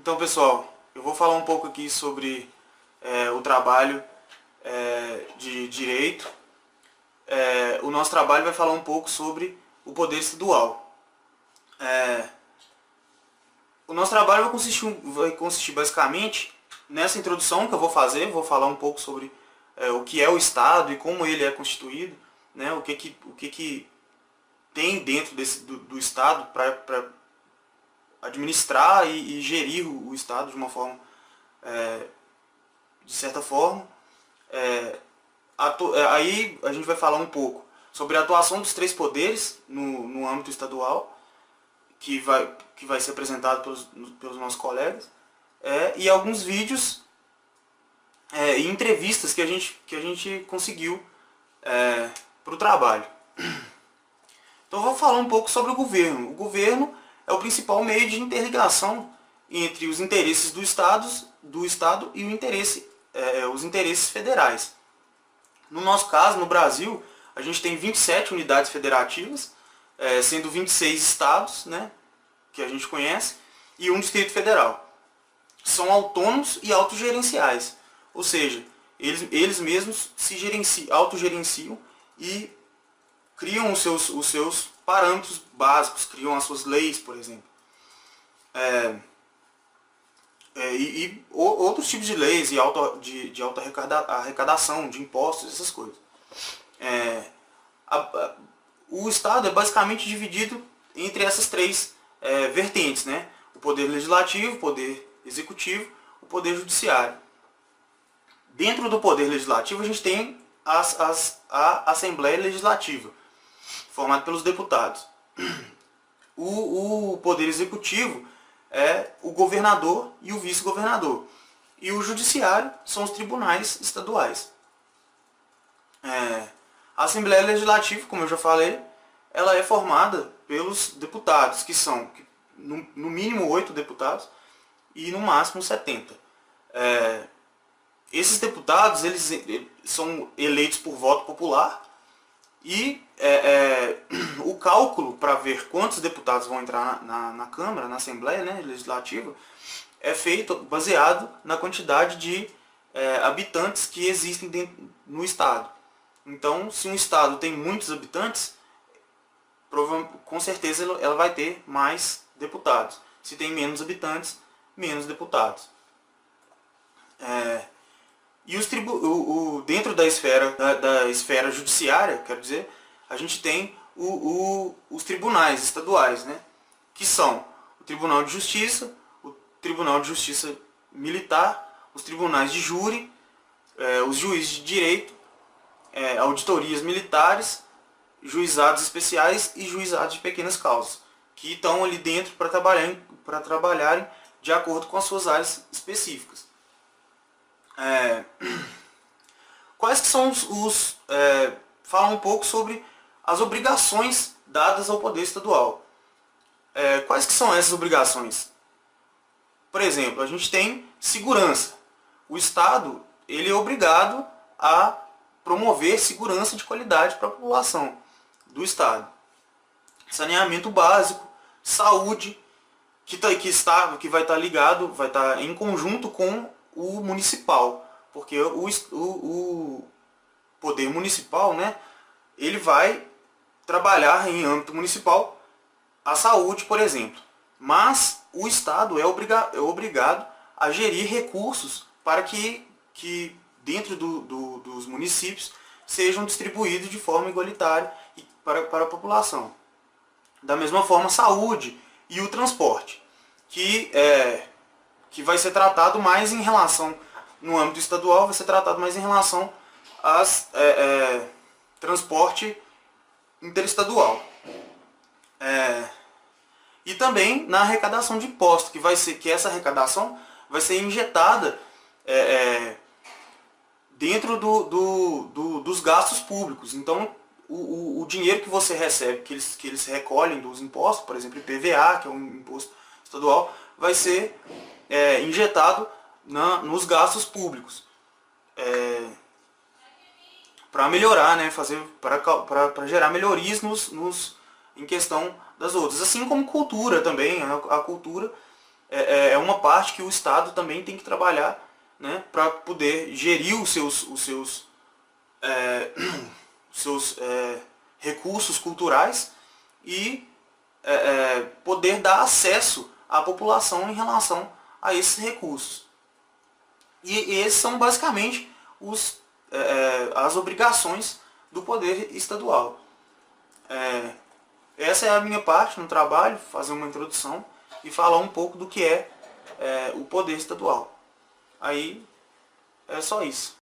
Então, pessoal, eu vou falar um pouco aqui sobre o trabalho de direito. O nosso trabalho vai falar um pouco sobre o poder estadual. O nosso trabalho vai consistir basicamente nessa introdução que eu vou fazer. Vou falar um pouco sobre o que é o Estado e como ele é constituído, né? O que tem dentro do Estado para administrar e gerir o Estado de uma forma, de certa forma. Aí a gente vai falar um pouco sobre a atuação dos três poderes no âmbito estadual, que vai ser apresentado pelos nossos colegas, e alguns vídeos e entrevistas que a gente conseguiu para o trabalho. Então eu vou falar um pouco sobre o governo. O governo é o principal meio de interligação entre os interesses do Estado e os interesses federais. No nosso caso, no Brasil, a gente tem 27 unidades federativas, sendo 26 estados, né, que a gente conhece, e um Distrito Federal. São autônomos e autogerenciais, ou seja, eles mesmos se autogerenciam e criam os seus parâmetros básicos, criam as suas leis, por exemplo. E outros tipos de leis de alta arrecadação, de impostos, essas coisas. O Estado é basicamente dividido entre essas três vertentes, né? O poder legislativo, o poder executivo, o poder judiciário. Dentro do poder legislativo a gente tem a Assembleia Legislativa, formada pelos deputados. O poder executivo é o governador e o vice-governador. E o judiciário são os tribunais estaduais. A Assembleia Legislativa, como eu já falei, ela é formada pelos deputados, que são no mínimo 8 deputados e no máximo 70. Esses deputados eles são eleitos por voto popular e o cálculo para ver quantos deputados vão entrar na Câmara, na Assembleia, né, Legislativa, é feito baseado na quantidade de habitantes que existem no Estado. Então, se um Estado tem muitos habitantes, com certeza ela vai ter mais deputados. Se tem menos habitantes, menos deputados. E dentro da esfera judiciária, quero dizer, a gente tem os tribunais estaduais, né? Que são o Tribunal de Justiça, o Tribunal de Justiça Militar, os tribunais de júri, os juízes de direito, auditorias militares, juizados especiais e juizados de pequenas causas, que estão ali dentro para trabalharem de acordo com as suas áreas específicas. Quais que são fala um pouco sobre as obrigações dadas ao poder estadual. Quais que são essas obrigações? Por exemplo, a gente tem segurança. O Estado ele é obrigado a promover segurança de qualidade para a população do Estado. Saneamento básico, saúde, que vai estar ligado, vai estar em conjunto com o municipal, porque o poder municipal, né, ele vai trabalhar em âmbito municipal a saúde, por exemplo. Mas o Estado é obrigado a gerir recursos para que dentro dos municípios sejam distribuídos de forma igualitária para a população. Da mesma forma, a saúde e o transporte, que vai ser tratado mais em relação, no âmbito estadual, vai ser tratado mais em relação às transporte interestadual. E também na arrecadação de impostos, que essa arrecadação vai ser injetada dentro dos gastos públicos. Então, o dinheiro que você recebe, que eles recolhem dos impostos, por exemplo, IPVA, que é um imposto estadual, vai ser injetado nos gastos públicos. Para melhorar, né, para gerar melhorias em questão das outras. Assim como cultura também. A cultura é uma parte que o Estado também tem que trabalhar, né, para poder gerir os seus recursos culturais e poder dar acesso à população em relação a esses recursos. E esses são basicamente as obrigações do poder estadual. Essa é a minha parte no trabalho, fazer uma introdução e falar um pouco do que é o poder estadual. Aí é só isso.